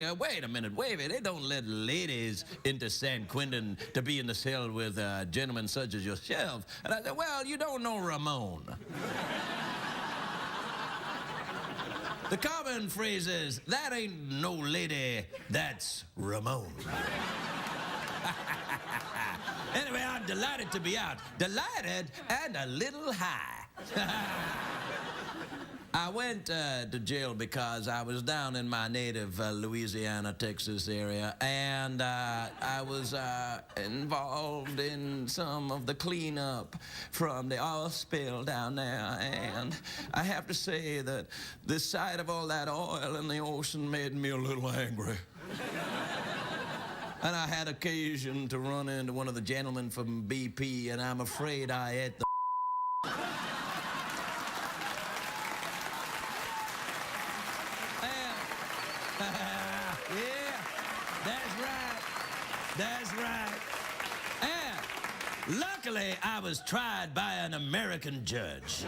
Wait a minute, Wavy. They don't let ladies into San Quentin to be in the cell with gentlemen such as yourself. And I said, well, you don't know Ramon. The common phrase is, that ain't no lady, that's Ramon. Anyway, I'm delighted to be out. Delighted and a little high. I went to jail because I was down in my native Louisiana, Texas area, and I was involved in some of the cleanup from the oil spill down there, and I have to say that the sight of all that oil in the ocean made me a little angry. And I had occasion to run into one of the gentlemen from BP, and I'm afraid I ate the yeah, that's right. That's right. And luckily, I was tried by an American judge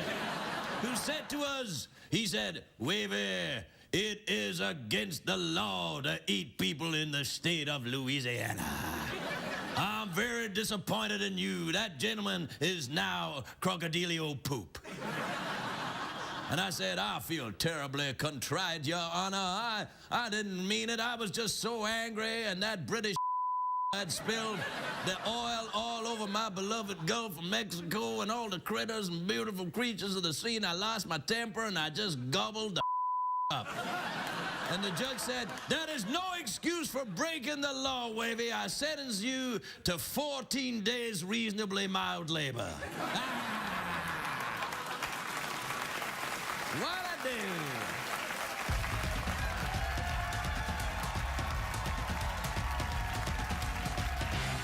who said to us, he said, Wavy, it is against the law to eat people in the state of Louisiana. I'm very disappointed in you. That gentleman is now crocodilio poop. And I said, I feel terribly contrite, Your Honor. I didn't mean it. I was just so angry, and that British had spilled the oil all over my beloved Gulf of Mexico and all the critters and beautiful creatures of the sea, and I lost my temper, and I just gobbled the up. And the judge said, that is no excuse for breaking the law, Wavy. I sentence you to 14 days reasonably mild labor. What I do?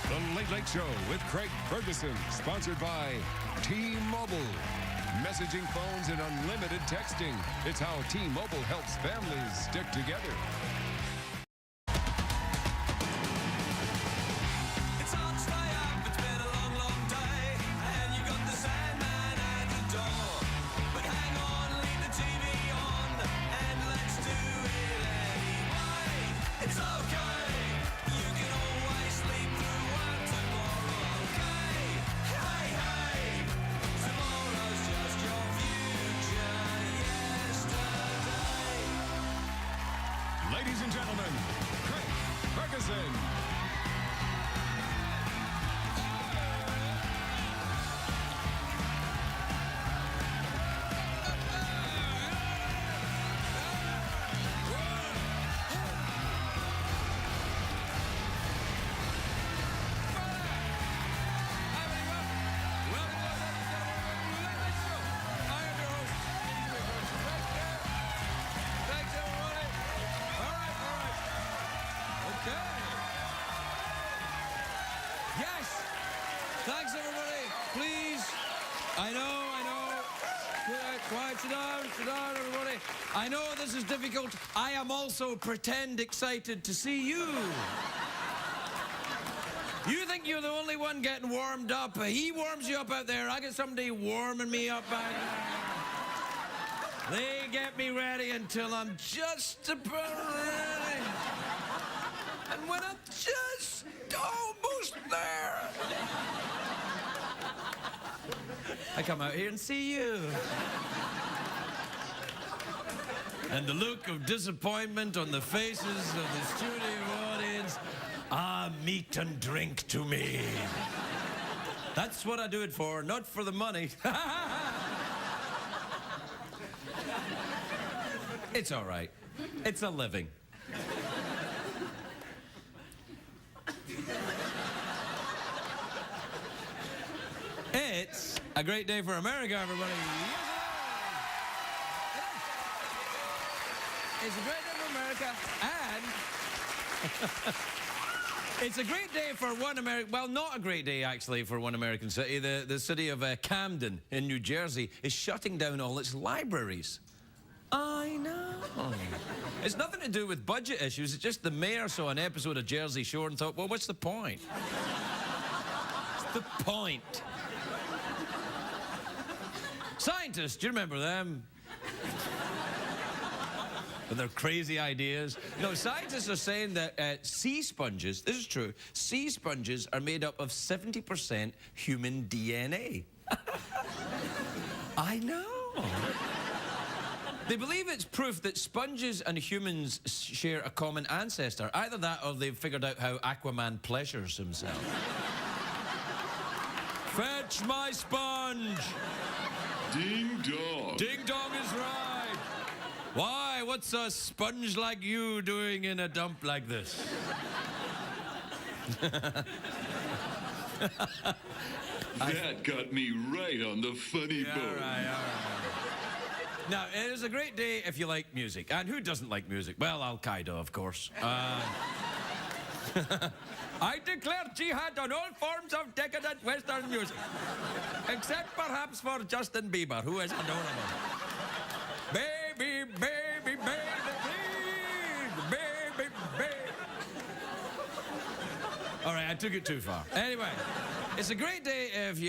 The Late Late Show with Craig Ferguson, sponsored by T-Mobile. Messaging phones and unlimited texting. It's how T-Mobile helps families stick together. It's hard to stay up, it's been a long, long day, and you got the Sandman at the door. But hang on, leave the TV on, and let's do it anyway. It's okay, you can always sleep through one tomorrow, okay? Hey, hey, tomorrow's just your future yesterday. Ladies and gentlemen, Craig Ferguson. Yes! Thanks, everybody. Please. I know. Quiet, sit down, everybody. I know this is difficult. I am also pretend excited to see you. You think you're the only one getting warmed up. He warms you up out there. I get somebody warming me up back there. They get me ready until I'm just about ready. And when I'm just almost there, I come out here and see you. And the look of disappointment on the faces of the studio audience are meat and drink to me. That's what I do it for, not for the money. It's all right. It's a living. It's a great day for America, everybody. Yes, it's a great day for America, and it's a great day for one American, well, not a great day, actually, for one American city. The city of Camden in New Jersey is shutting down all its libraries. I know. It's nothing to do with budget issues. It's just the mayor saw an episode of Jersey Shore and thought, well, what's the point? What's the point? Scientists, do you remember them? with their crazy ideas. No, scientists are saying that sea sponges, this is true, sea sponges are made up of 70% human DNA. I know. They believe it's proof that sponges and humans share a common ancestor. Either that or they've figured out how Aquaman pleasures himself. Fetch my sponge! Ding dong. Ding dong is right. Why? What's a sponge like you doing in a dump like this? That got me right on the funny bone. All right. Now, it is a great day if you like music. And who doesn't like music? Well, Al-Qaeda, of course. I declare jihad on all forms of decadent Western music. Except perhaps for Justin Bieber, who is adorable. Baby, baby, baby, please, baby, baby. All right, I took it too far. Anyway, it's a great day if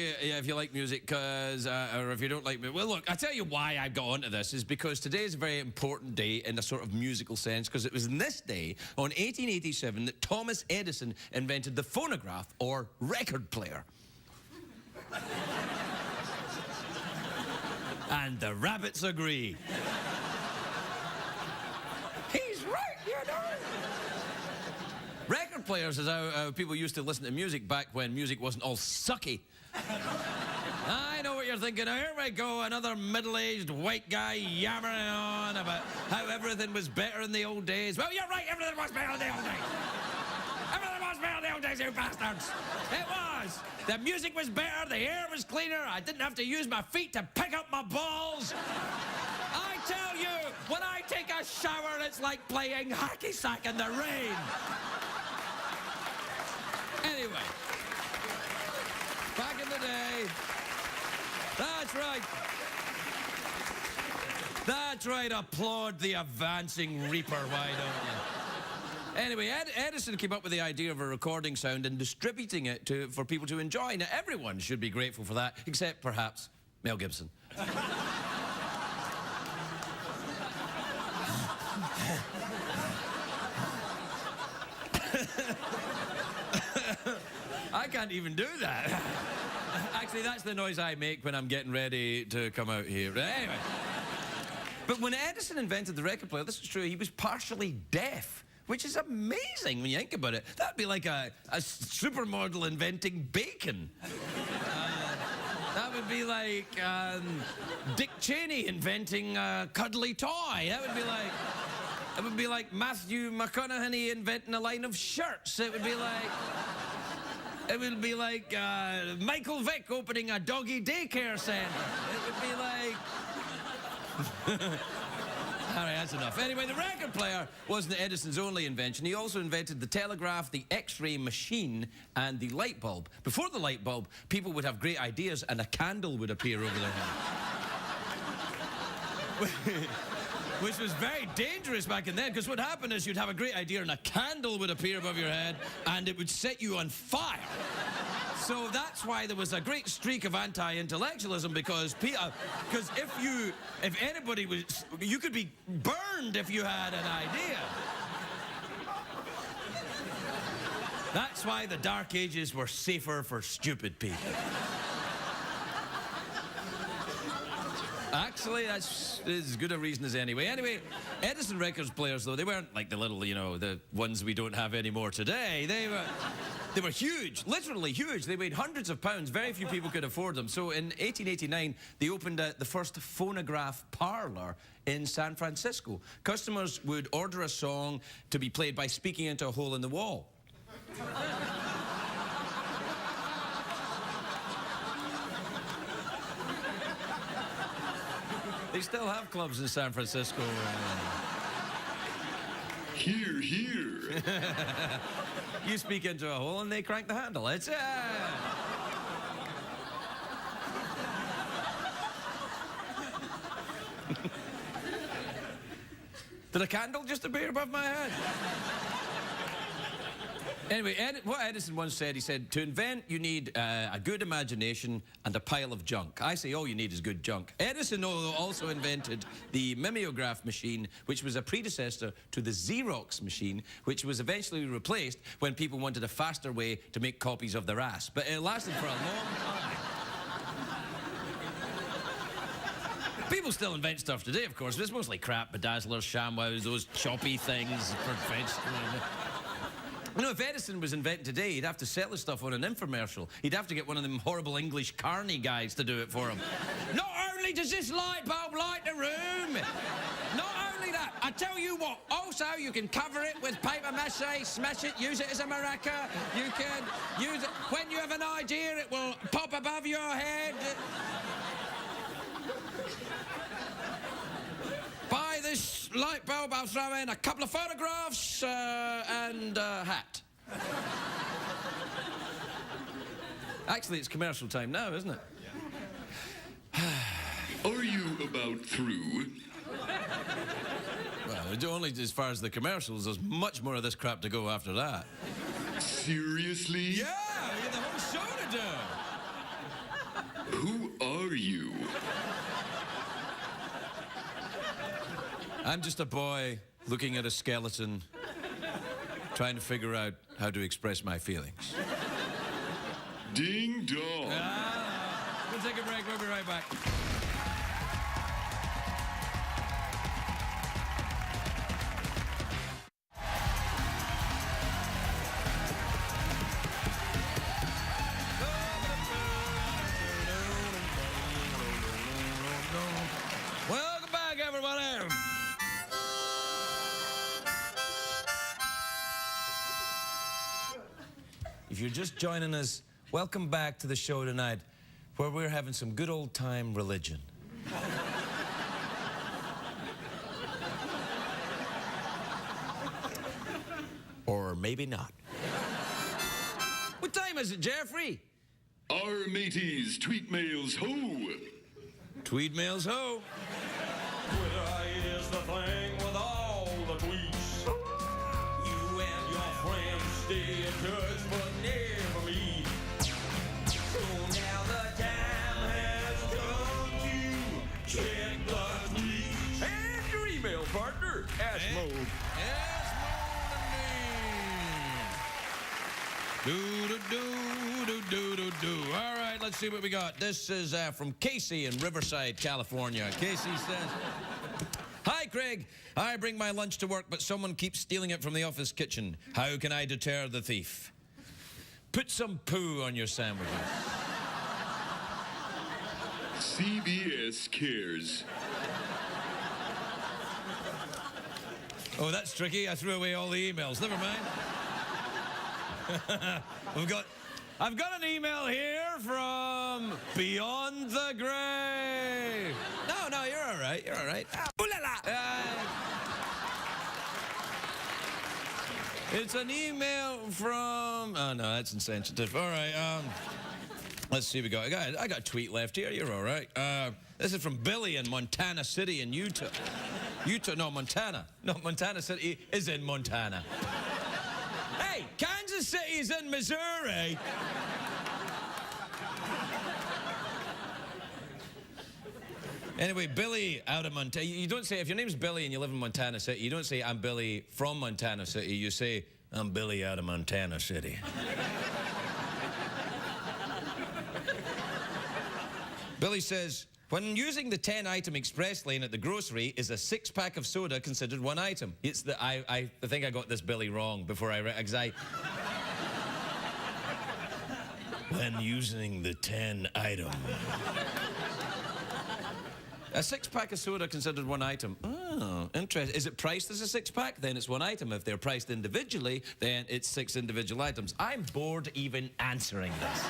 you like music, or if you don't like music. Well, look, I tell you why I got onto this is because today is a very important day in a sort of musical sense, because it was in this day, on 1887, that Thomas Edison invented the phonograph, or record player. And the rabbits agree. He's right, you know. Record players is how people used to listen to music back when music wasn't all sucky. I know what you're thinking. Now, here we go, another middle-aged white guy yammering on about how everything was better in the old days. Well, you're right, everything was better in the old days. Everything was better in the old days, you bastards. It was. The music was better, the air was cleaner, I didn't have to use my feet to pick up my balls. I tell you, when I take a shower, it's like playing hacky sack in the rain. Anyway, back in the day, that's right. That's right, applaud the advancing reaper, why don't you? Anyway, Edison came up with the idea of a recording sound and distributing it for people to enjoy. Now, everyone should be grateful for that, except perhaps Mel Gibson. I can't even do that. Actually, that's the noise I make when I'm getting ready to come out here. Anyway. But when Edison invented the record player, this is true, he was partially deaf, which is amazing when you think about it. That'd be like a supermodel inventing bacon. That would be like Dick Cheney inventing a cuddly toy. That would be like Matthew McConaughey inventing a line of shirts. It would be like Michael Vick opening a doggy daycare center. It would be like... All right, that's enough. Anyway, the record player wasn't Edison's only invention. He also invented the telegraph, the X-ray machine, and the light bulb. Before the light bulb, people would have great ideas and a candle would appear over their head. Which was very dangerous back in then, because what happened is you'd have a great idea and a candle would appear above your head and it would set you on fire. So that's why there was a great streak of anti-intellectualism, because if anybody was, you could be burned if you had an idea. That's why the Dark Ages were safer for stupid people. Actually, that's as good a reason as any. Anyway, Edison records players, though, they weren't like the little, the ones we don't have anymore today. They were huge, literally huge. They weighed hundreds of pounds. Very few people could afford them. So in 1889, they opened the first phonograph parlor in San Francisco. Customers would order a song to be played by speaking into a hole in the wall. They still have clubs in San Francisco. Hear, hear. You speak into a hole and they crank the handle. It's... Did a candle just appear above my head? Anyway, what Edison once said, he said, to invent, you need a good imagination and a pile of junk. I say all you need is good junk. Edison also invented the mimeograph machine, which was a predecessor to the Xerox machine, which was eventually replaced when people wanted a faster way to make copies of their ass. But it lasted for a long time. People still invent stuff today, of course, but it's mostly crap, bedazzlers, ShamWows, those choppy things for vegetables. You know, if Edison was invented today, he'd have to sell his stuff on an infomercial. He'd have to get one of them horrible English carny guys to do it for him. Not only does this light bulb light the room, not only that, I tell you what, also you can cover it with paper mache, smash it, use it as a maraca. You can use it when you have an idea, it will pop above your head. Buy this light bulb, I'll throw in a couple of photographs and a hat. Actually, it's commercial time now, isn't it? Are you about through? Well, only as far as the commercials. There's much more of this crap to go after that. Seriously? Yeah, we got the whole show to do. Who are you? I'm just a boy looking at a skeleton, trying to figure out how to express my feelings. Ding dong. We'll take a break. We'll be right back. Welcome back, everybody. If you're just joining us, welcome back to the show tonight, where we're having some good old-time religion. Or maybe not. What time is it, Jeffrey? Our mateys, tweet mails, ho! Tweed mails ho. Twitter is the thing with all the tweets. You and your friends stay in touch but never meet. So now the time has come to check the tweets. And your email partner, Ash Mode. Yes, do. All right, let's see what we got. This is from Casey in Riverside, California. Casey says, "Hi, Craig. I bring my lunch to work, but someone keeps stealing it from the office kitchen. How can I deter the thief? Put some poo on your sandwiches." CBS cares. Oh, that's tricky. I threw away all the emails. Never mind. I've got an email here from Beyond the Grave. No, you're all right. You're all right. Ooh la la. It's an email from... Oh, no, that's insensitive. All right, let's see what we got. I got a tweet left here. You're all right. This is from Billy in Montana City in Utah. Montana. No, Montana City is in Montana. Hey, Kansas City is in Missouri. Anyway, Billy out of Montana. You don't say, if your name's Billy and you live in Montana City, you don't say, I'm Billy from Montana City. You say, I'm Billy out of Montana City. Billy says, when using the 10-item express lane at the grocery, is a 6-pack of soda considered one item? It's the, I think I got this Billy wrong before I read, because when using the 10-item. A 6-pack of soda considered one item. Oh, interesting. Is it priced as a 6-pack? Then it's one item. If they're priced individually, then it's 6 individual items. I'm bored even answering this.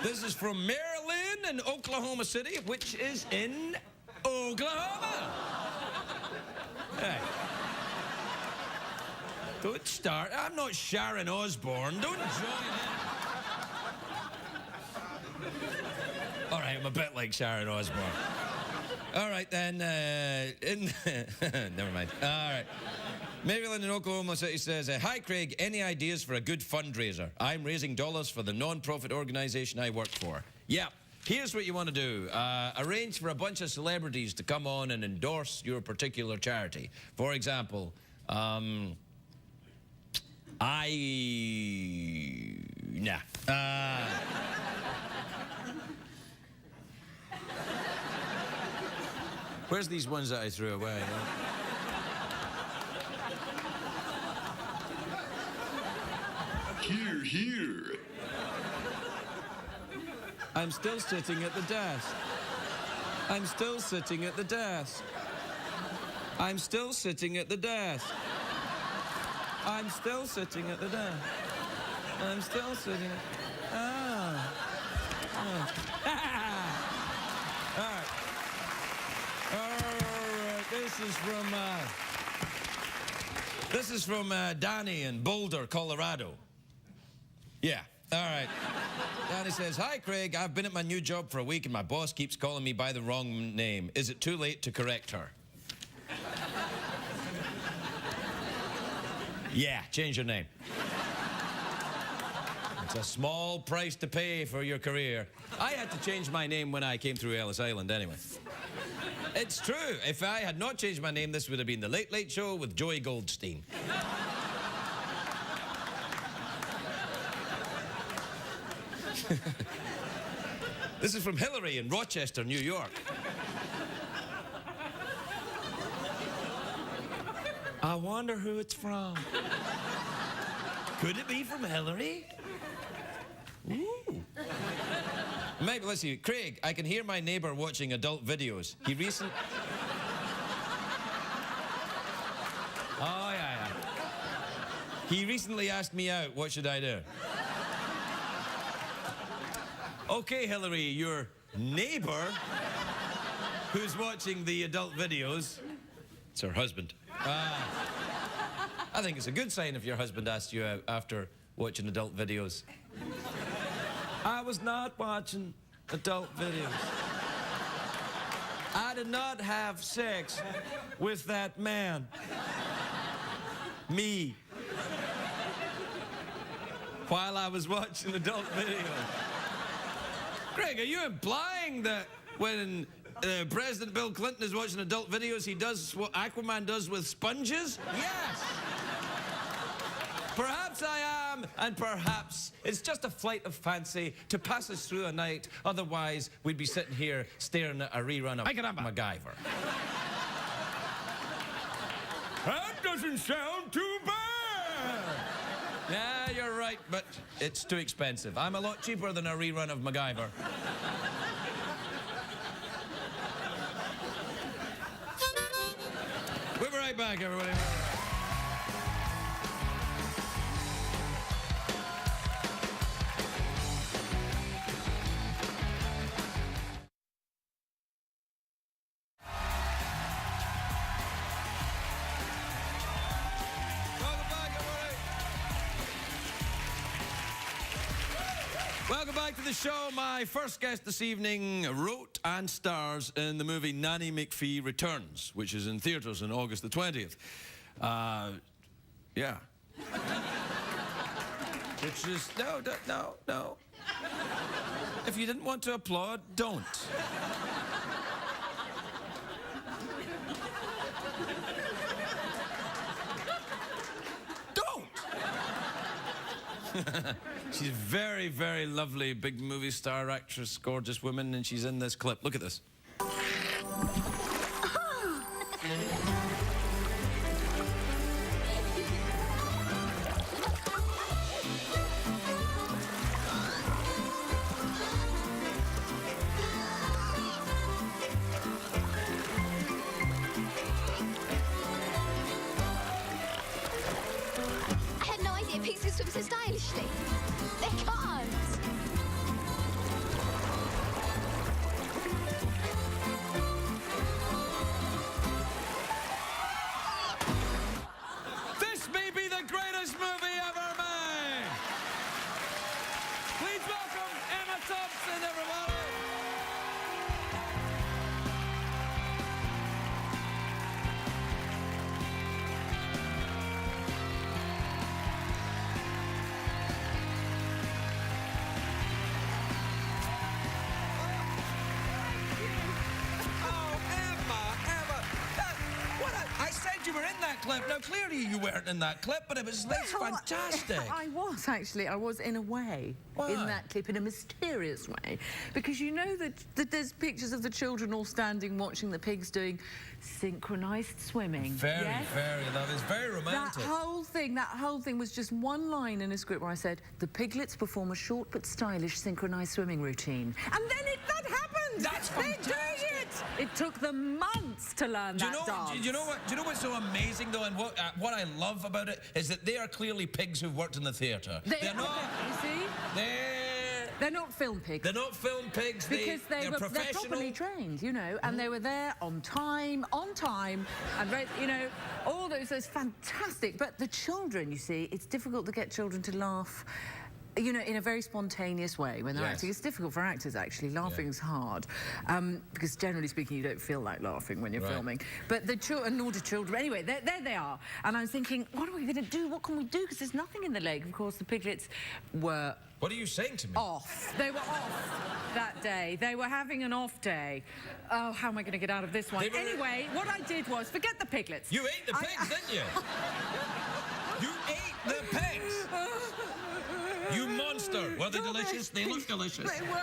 This is from Maryland and Oklahoma City, which is in Oklahoma. Hey. Don't start. I'm not Sharon Osbourne. Don't join in. All right, I'm a bit like Sharon Osbourne. All right, then. Never mind. All right. Maryland in Oklahoma City says, hi, Craig. Any ideas for a good fundraiser? I'm raising dollars for the non-profit organization I work for. Yeah. Here's what you want to do. Arrange for a bunch of celebrities to come on and endorse your particular charity. For example, Nah. Where's these ones that I threw away? Here, here. I'm still sitting at the desk. I'm still sitting at the desk. I'm still sitting at the desk. I'm still sitting at the desk. I'm still sitting at... Ah. All right. All right. This is from Danny in Boulder, Colorado. Yeah. All right. Danny says, hi, Craig. I've been at my new job for a week and my boss keeps calling me by the wrong name. Is it too late to correct her? Yeah, change your name. It's a small price to pay for your career. I had to change my name when I came through Ellis Island anyway. It's true. If I had not changed my name, this would have been The Late Late Show with Joey Goldstein. This is from Hillary in Rochester, New York. I wonder who it's from. Could it be from Hillary? Ooh. Maybe, let's see. Craig, I can hear my neighbor watching adult videos. He recently... Oh, yeah. He recently asked me out. What should I do? Okay, Hillary, your neighbor who's watching the adult videos, it's her husband. I think it's a good sign if your husband asked you out after watching adult videos. I was not watching adult videos. I did not have sex with that man. Me. While I was watching adult videos. Greg, are you implying that when President Bill Clinton is watching adult videos, he does what Aquaman does with sponges? Yes! Perhaps I am, and perhaps it's just a flight of fancy to pass us through a night. Otherwise, we'd be sitting here staring at a rerun of MacGyver. That doesn't sound too bad! Yeah, you're right, but it's too expensive. I'm a lot cheaper than a rerun of MacGyver. We'll be right back, everybody. Welcome back to the show. My first guest this evening wrote and stars in the movie Nanny McPhee Returns, which is in theaters on August the 20th. Yeah. Which is, no. If you didn't want to applaud, don't. She's very, very lovely, big movie star actress, gorgeous woman, and she's in this clip. Look at this. I had no idea pigs could swim so stylishly. They can't. This may be the greatest movie ever made. Please welcome Emma Thompson, everybody. clip. Now, clearly you weren't in that clip, but it's fantastic. I was, actually. I was, in a way, Why? in that clip, in a mysterious way. Because you know that there's pictures of the children all standing watching the pigs doing synchronised swimming. Very, yes? very lovely. It's very romantic. That whole thing was just one line in a script where I said, the piglets perform a short but stylish synchronised swimming routine. And then that happened! That's They're fantastic. doing it! It took them months to learn that dance. Do you know what's so amazing, though, and what I love about it is that they are clearly pigs who've worked in the theatre. They're not... You see? They're not film pigs. They're not film pigs. Because they're they're professional. properly trained, you know, and they were there on time, and, you know, all those fantastic. But the children, you see, it's difficult to get children to laugh, you know, in a very spontaneous way when they're acting. It's difficult for actors, actually. Laughing's hard, because generally speaking, you don't feel like laughing when you're filming. But the children, nor do children. Anyway, there they are. And I'm thinking, what are we going to do? What can we do? Because there's nothing in the lake. Of course, the piglets were... What are you saying to me? Off. They were off that day. They were having an off day. Oh, how am I going to get out of this one? Anyway, what I did was, forget the piglets. You ate the pigs, didn't you? You ate the pigs! You monster! Were they delicious? They look delicious. They were.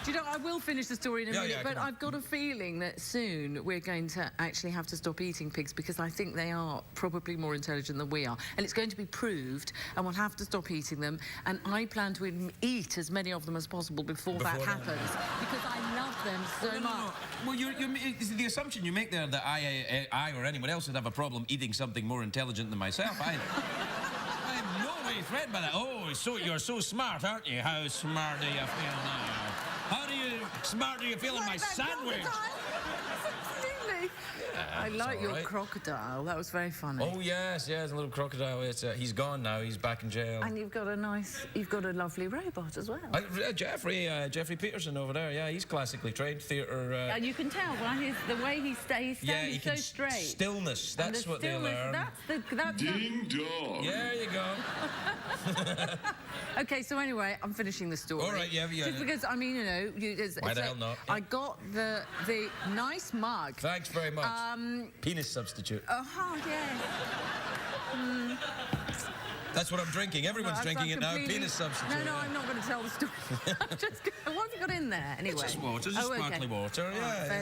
Do you know, I will finish the story in a minute, but I've got a feeling that soon we're going to actually have to stop eating pigs because I think they are probably more intelligent than we are. And it's going to be proved, and we'll have to stop eating them. And I plan to eat as many of them as possible before that happens because I love them so much. Well, the assumption you make there that I or anyone else would have a problem eating something more intelligent than myself, I'm no way threatened by that. Oh, you're so smart, aren't you? How smart do you feel now? How smart do you feel in my sandwich? Absolutely. I like your crocodile. That was very funny. Oh yes, a little crocodile. He's gone now. He's back in jail. And you've got a lovely robot as well. Jeffrey Peterson over there. Yeah, he's classically trained theatre. And you can tell by the way he stands. He's so straight. Stillness. That's what they learn. That's Ding dong. There you go. Okay, so anyway, I'm finishing the story. All right, yeah. Just because, I mean, you know... Why the hell not? I got the nice mug. Thanks very much. Penis substitute. Yeah. That's what I'm drinking. Everyone's drinking it now. Penis substitute. No, I'm not going to tell the story. What have you got in there, anyway? It's just water, sparkly water.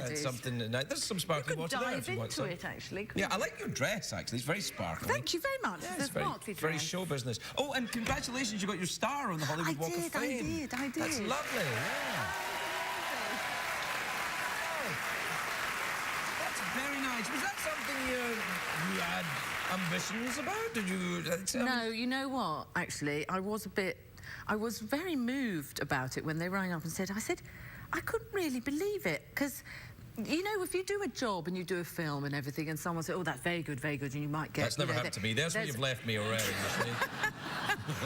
It's something nice. There's some sparkly water there if you want some. Dive into it, actually. Yeah, I like your dress, actually. It's very sparkly. Thank you very much. Yeah, it's very show business. Oh, and congratulations, you got your star on the Hollywood Walk of Fame. I did. That's lovely, yeah. That's very nice. Was that something you had ambitions about? Did you... No, you know what, actually, I was very moved about it when they rang up and said, I couldn't really believe it, because, you know, if you do a job and you do a film and everything and someone says, oh, that's very good, and you might get... That's never happened to me. There's where you've left me already, you see.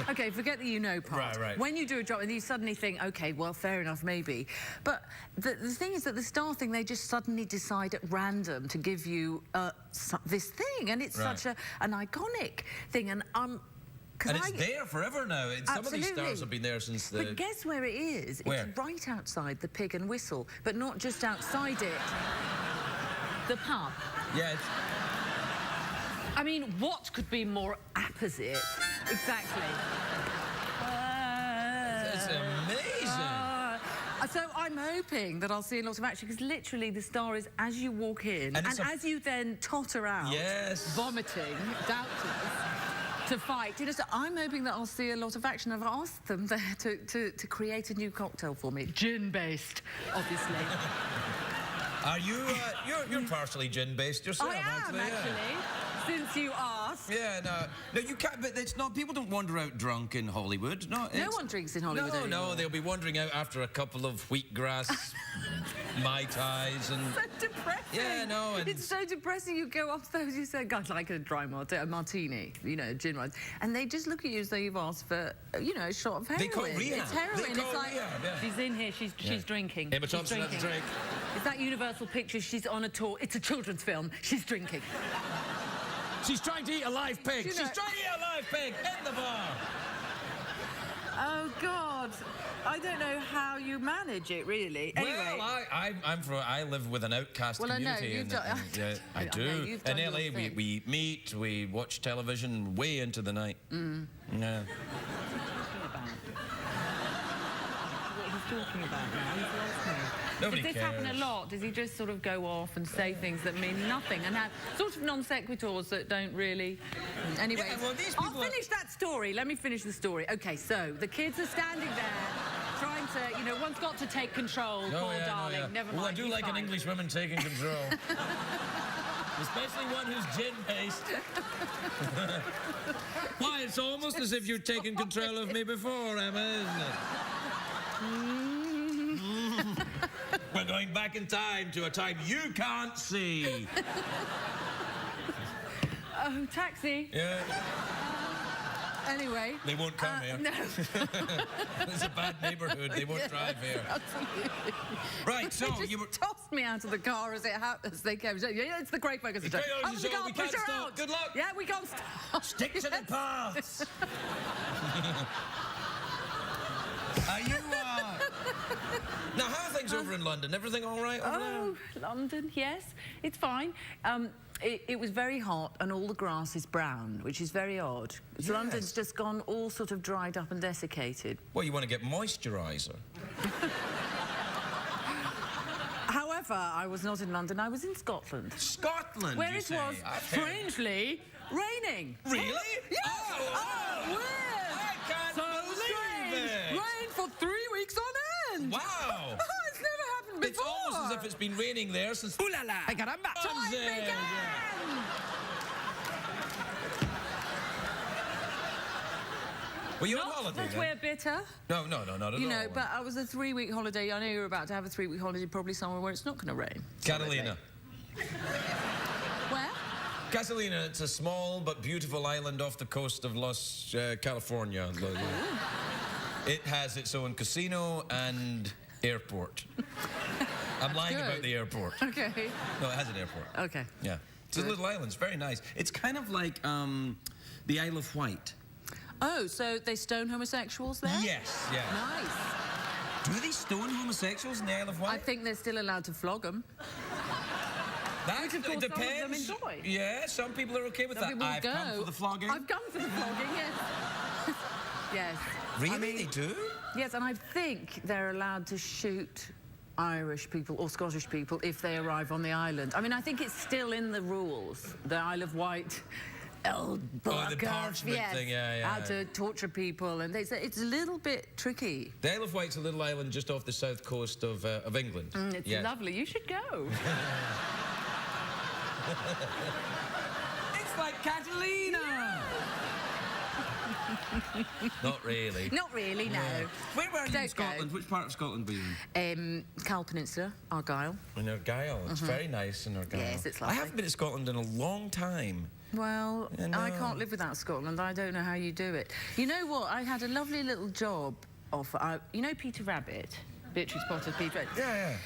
OK, forget the you-know part. Right. When you do a job and you suddenly think, OK, well, fair enough, maybe. But the thing is that the star thing, they just suddenly decide at random to give you this thing, and it's such an iconic thing, and it's there forever now. Some of these stars have been there since the... But guess where it is? Where? It's right outside the Pig and Whistle, but not just outside it. The pub. Yeah, I mean, what could be more apposite? Exactly. It's amazing. So I'm hoping that I'll see a lot of action, because literally the star is as you walk in, and as you then totter out, vomiting, doubtless, to fight. You know, so I'm hoping that I'll see a lot of action. I've asked them there to create a new cocktail for me, gin-based, obviously. Are you? You're partially gin-based yourself. I am, actually. Since you asked. Yeah, no, you can't. But it's not. People don't wander out drunk in Hollywood. No one drinks in Hollywood anymore. No, they'll be wandering out after a couple of wheatgrass Mai Tais and... So depressing. Yeah, no. And it's so depressing. You go off those, you say, God, like a dry martini, you know, gin wine, and they just look at you as though you've asked for, you know, a shot of heroin. They call it rehab. It's heroin. They call it's like, rehab, yeah. She's in here, she's drinking. Emma Thompson has a drink. It's that Universal Pictures, she's on a tour. It's a children's film. She's drinking. She's trying to eat a live pig. You know, she's trying to eat a live pig in the bar. Oh, God. I don't know how you manage it, really. Anyway. Well, I live with an outcast Well, I know, community. you've done- I I know, do. you've done In your LA, thing. we meet, we watch television way into the night. Yeah. What he's talking about now. He's lost me. Nobody Does this happen a cares. lot? Does he just sort of go off and say things that mean nothing and have sort of non sequiturs that don't really... Anyway, Yeah, well, these I'll people are- finish that story. Let me finish the story. OK, so the kids are standing there trying to, you know, one's got to take control, poor darling. Never mind, Well, I do he's like an fine. English woman taking control. Especially one who's gin-based. Why, it's almost as if you're taking control of me before, Emma, isn't it? We're going back in time to a time you can't see. Oh, taxi. Yeah, Anyway. they won't come here. No. It's a bad neighbourhood. They won't drive here. Absolutely. Right, so They just you were... tossed me out of the car as they came. Yeah, it's the Great Ferguson show. Great Out of the Ferguson show, car, we push can't her stop. out. Good luck. Yeah, we can't stop. Stick to the paths. Are you, Now, how are things over in London? Everything all right over there? Oh, London, yes, it's fine. It was very hot and all the grass is brown, which is very odd. Yes. London's just gone all sort of dried up and desiccated. Well, you want to get moisturiser. However, I was not in London, I was in Scotland, Scotland, where you it say? was I've heard. strangely raining. Really? Yes! Oh, weird! I can't So believe strange. it. Rain for 3 weeks on end. Wow. It's never happened It's before. almost as if it's been raining there since... Ooh la la! Ay, caramba! Time began! Were you on holiday That then? we're bitter. No, not at all. You know, but I was a 3-week holiday. I know you're about to have a 3-week holiday, probably somewhere where it's not going to rain. Catalina. Where? Catalina, it's a small but beautiful island off the coast of California. It has its own casino and airport. I'm lying about Good. the airport. Okay. No, it has an airport. Okay. Yeah. It's a little island. It's very nice. It's kind of like the Isle of Wight. Oh, so they stone homosexuals there? Yes, yeah. Nice. Do they stone homosexuals in the Isle of Wight? I think they're still allowed to flog them. That Which, of course, it some of them depends. enjoy. Yeah, some people are okay with Some that. people I've go. come for the flogging. I've come for the flogging, yes. Yes. Really? I mean, They do? yes, and I think they're allowed to shoot Irish people or Scottish people if they arrive on the island. I mean, I think it's still in the rules. The Isle of Wight... the parchment thing, yeah. How to torture people, and they say it's a little bit tricky. The Isle of Wight's a little island just off the south coast of England. It's Yeah. lovely. You should go. It's like Catalina! Not really. Not really, no. Where were you in Don't Scotland? go. Which part of Scotland were you in? Cowal Peninsula, Argyll. In Argyll. It's very nice in Argyll. Yes, it's I lovely. haven't been to Scotland in a long time. Well, I I know. can't live without Scotland. I don't know how you do it. You know what? I had a lovely little job offer. You know Peter Rabbit? Beatrice Potter's Peter Rabbit? Yeah.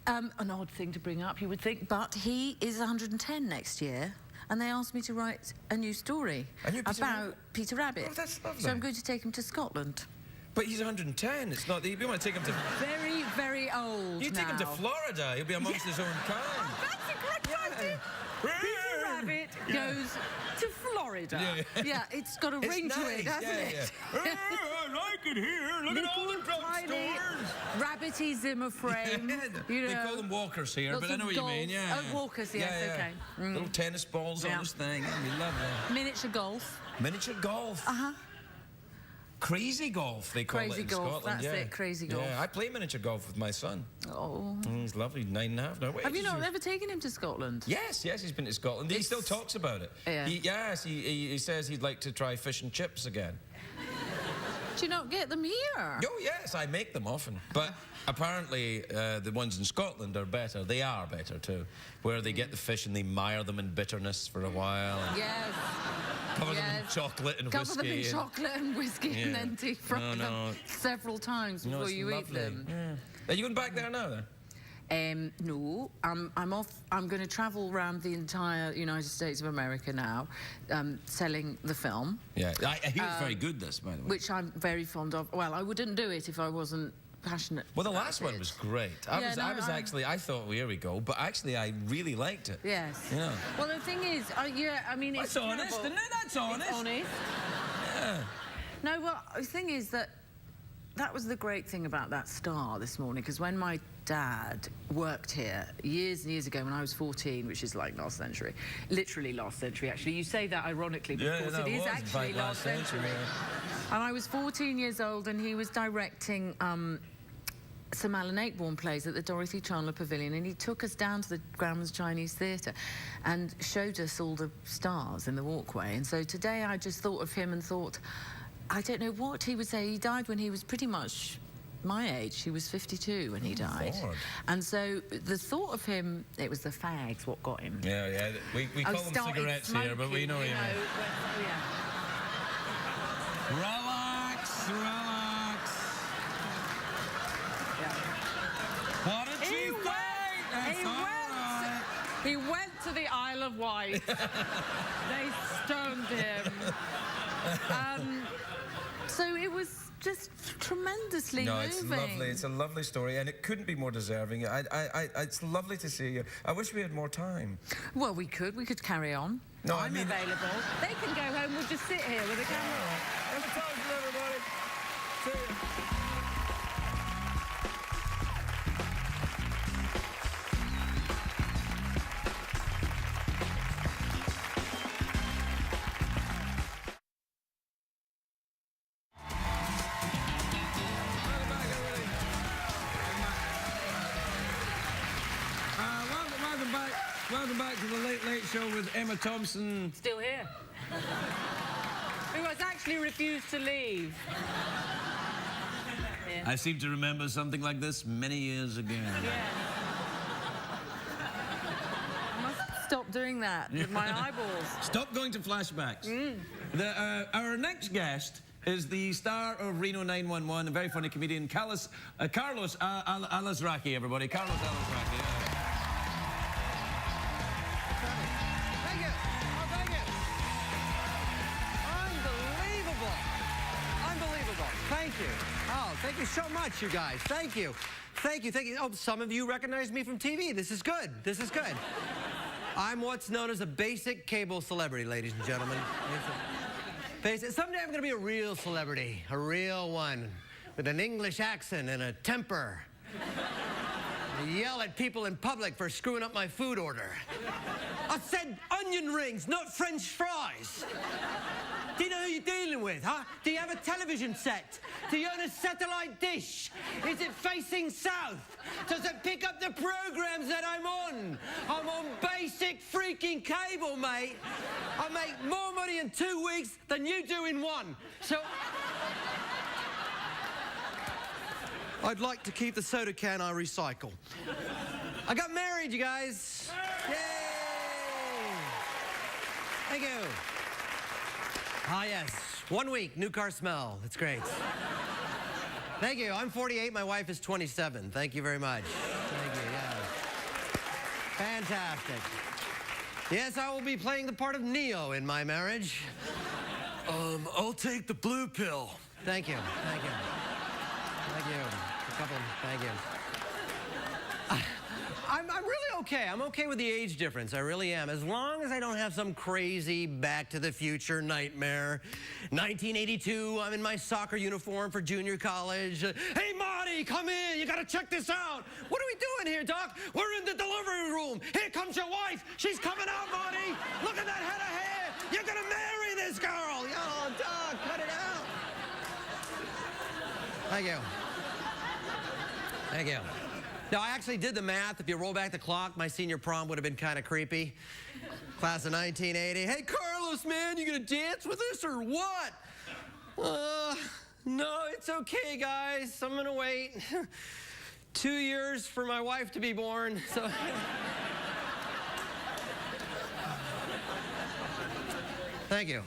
An odd thing to bring up, you would think, but he is 110 next year, and they asked me to write a new story A new Peter about Rabbit? Peter Rabbit. Oh, that's lovely. So I'm going to take him to Scotland. But he's 110. It's not... You want to take him to... Very, very old You take him to now. Florida. He'll be amongst his own kind. That's a great idea. Peter Rabbit goes to Florida. Yeah. It's got a It's ring to it, nice, hasn't it? Yeah. I like it here. Look at all the Little tiny drugstores. rabbity Zimmer frame. You know. They call them walkers here, Lots but I know of what you mean. golf- Yeah. oh, walkers, yes, okay. Little tennis balls Yeah. on this thing. We love that. Miniature golf. Miniature golf. Uh-huh. Crazy golf, they call it Crazy in golf, Scotland. that's yeah. it, crazy golf. Yeah, I play miniature golf with my son. Oh. He's lovely, 9.5 now. Wait, Have you did not ever taken him to Scotland? Yes, he's been to Scotland. He It's- still talks about it. Yeah. He says he'd like to try fish and chips again. Do you not get them here? Oh, yes, I make them often. But apparently the ones in Scotland are better. They are better, too. Where they get the fish and they mire them in bitterness for a while. And Yes. cover them in chocolate and Cover whiskey. them in chocolate and whiskey and Yeah. then deep fry No, no. them several times No, before it's you lovely. eat them. Yeah. Are you going back there now, then? No, I'm off. I'm going to travel around the entire United States of America now, selling the film. Yeah, he was very good, this, by the way. Which I'm very fond of. Well, I wouldn't do it if I wasn't passionate. Well, the last one was great. I thought, well, here we go, but actually I really liked it. Yes. Yeah. Well, the thing is, yeah, I mean, it's honest, terrible. isn't it? That's honest. It's honest. Yeah. No, well, the thing is that was the great thing about that Star this morning, because when my dad worked here years and years ago when I was 14, which is like last century, literally last century, actually. You say that ironically, but of course it is actually last century. And I was 14 years old, and he was directing some Alan Ayckbourn plays at the Dorothy Chandler Pavilion, and he took us down to the Grauman's Chinese Theatre and showed us all the stars in the walkway. And so today I just thought of him and thought, I don't know what he would say. He died when he was pretty much my age. He was 52 when he died. Lord. And so the thought of him, it was the fags what got him. Yeah, yeah. We call them cigarettes here, but we know you. Relax, relax. Yeah. What did you think? That's all right. He went to the Isle of Wight. They stoned him. So it was just tremendously moving. It's lovely. It's a lovely story, and it couldn't be more deserving. It's lovely to see you. I wish we had more time. Well, we could carry on. No, I'm available. They can go home. We'll just sit here with a camera. Have a talk to everybody. See you. Welcome back to the Late Late Show with Emma Thompson. Still here. Who has actually refused to leave. Yeah. I seem to remember something like this many years ago. Yeah. I must stop doing that with my eyeballs. Stop going to flashbacks. Our next guest is the star of Reno 911, a very funny comedian, Carlos Alazraqui, everybody. Carlos Alazraqui. Yeah. Thank you. Oh, thank you so much, you guys. Thank you. Thank you, thank you. Oh, some of you recognize me from TV. This is good. This is good. I'm what's known as a basic cable celebrity, ladies and gentlemen. Someday I'm going to be a real celebrity, a real one, with an English accent and a temper. I yell at people in public for screwing up my food order. I said onion rings, not French fries. Do you know who you're dealing with, huh? Do you have a television set? Do you own a satellite dish? Is it facing south? Does it pick up the programs that I'm on? I'm on basic freaking cable, mate. I make more money in 2 weeks than you do in 1. So I'd like to keep the soda can I recycle. I got married, you guys. Yay! Thank you. Ah, yes. 1 week, new car smell. That's great. Thank you. I'm 48. My wife is 27. Thank you very much. Thank you, yeah. Fantastic. Yes, I will be playing the part of Neo in my marriage. I'll take the blue pill. Thank you. Thank you. Thank you. Thank you. I'm really okay. I'm okay with the age difference. I really am. As long as I don't have some crazy Back to the Future nightmare. 1982, I'm in my soccer uniform for junior college. Hey, Marty, come in. You got to check this out. What are we doing here, Doc? We're in the delivery room. Here comes your wife. She's coming out, Marty. Look at that head of hair. You're going to marry this girl. Oh, Doc, cut it out. Thank you. Thank you. No, I actually did the math. If you roll back the clock, my senior prom would have been kind of creepy. Class of 1980. Hey, Carlos, man, you gonna dance with us or what? No, it's okay, guys. I'm gonna wait 2 years for my wife to be born, so. Thank you.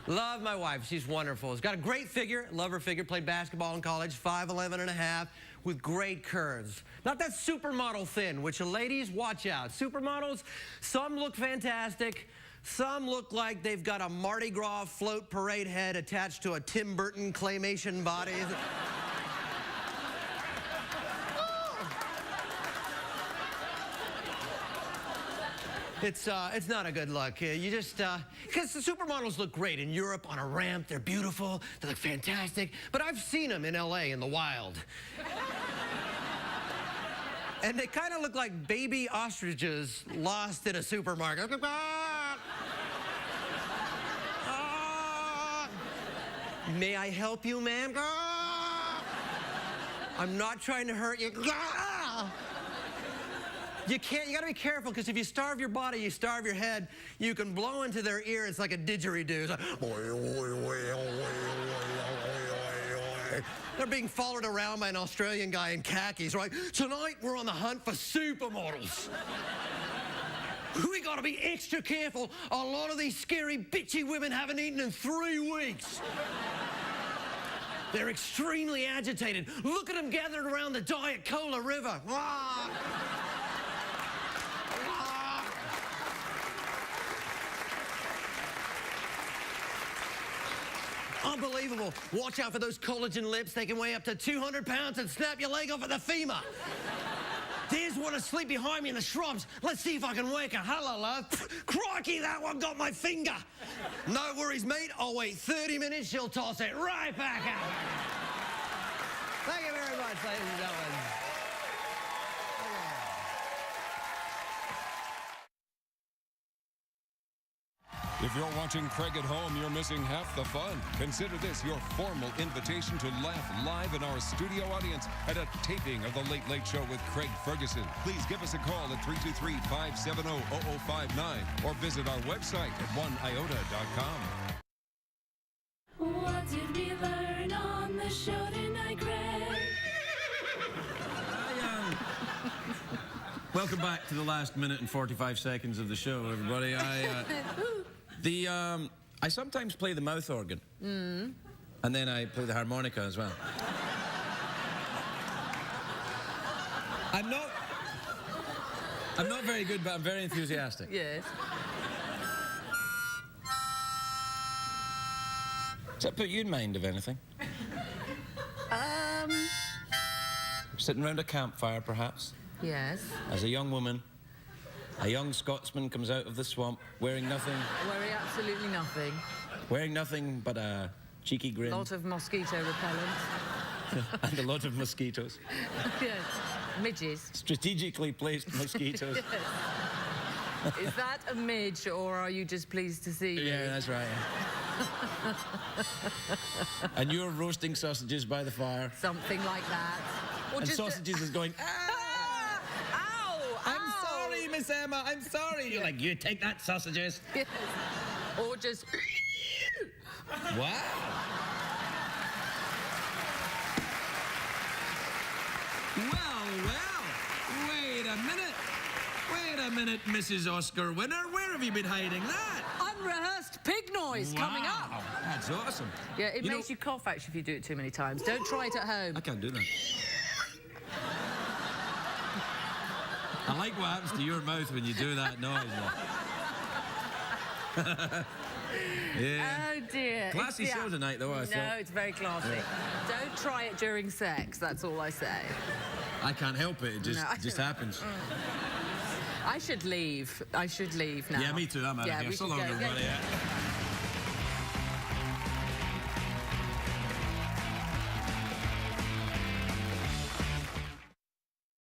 Love my wife. She's wonderful. She's got a great figure. Love her figure. Played basketball in college. 5'11 and a half with great curves. Not that supermodel thin, which ladies, watch out. Supermodels, some look fantastic. Some look like they've got a Mardi Gras float parade head attached to a Tim Burton claymation body. It's not a good look. You just, because the supermodels look great in Europe on a ramp. They're beautiful. They look fantastic. But I've seen them in L.A. in the wild. And they kind of look like baby ostriches lost in a supermarket. May I help you, ma'am? I'm not trying to hurt you. You gotta be careful, because if you starve your body, you starve your head. You can blow into their ear. It's like a didgeridoo. It's like, they're being followed around by an Australian guy in khakis, right? Tonight, we're on the hunt for supermodels. We gotta be extra careful. A lot of these scary, bitchy women haven't eaten in 3 weeks. They're extremely agitated. Look at them gathered around the Diet Cola River. Unbelievable. Watch out for those collagen lips. They can weigh up to 200 pounds and snap your leg off at the femur. There's one asleep behind me in the shrubs. Let's see if I can wake her. Hello, love. Crikey, that one got my finger. No worries, mate. I'll wait 30 minutes. She'll toss it right back out. Thank you very much, ladies and gentlemen. If you're watching Craig at home, you're missing half the fun. Consider this your formal invitation to laugh live in our studio audience at a taping of The Late Late Show with Craig Ferguson. Please give us a call at 323-570-0059 or visit our website at oneiota.com. What did we learn on the show tonight, Craig? Welcome back to the last minute and 45 seconds of the show, everybody. I sometimes play the mouth organ. And then I play the harmonica as well. I'm not very good, but I'm very enthusiastic. Yes. Does that put you in mind of anything? Sitting around a campfire, perhaps? Yes. As a young woman, a young Scotsman comes out of the swamp wearing nothing. Wearing absolutely nothing. Wearing nothing but a cheeky grin. A lot of mosquito repellent. And a lot of mosquitoes. Yes. Midges. Strategically placed mosquitoes. Yes. Is that a midge, or are you just pleased to see me? Yeah, that's right. Yeah. And you're roasting sausages by the fire. Something like that. Or And just sausages is going, ah! Ow! I'm Ow! sorry, Miss Emma, I'm sorry. You're like, you take that, sausages. Yes. Or just... Wow. Well, wait a minute, Mrs. Oscar winner. Where have you been hiding that? Unrehearsed pig noise coming up. Wow, that's awesome. Yeah, it makes you cough, actually, if you do it too many times. Don't try it at home. I can't do that. I like what happens to your mouth when you do that noise. Yeah. Oh, dear. Classy show tonight, though, I thought. No, it's very classy. Yeah. Don't try it during sex, that's all I say. I can't help it. It just happens. I should leave. I should leave now. Yeah, me too. I'm out of here. we So should long, go. everybody. Yeah.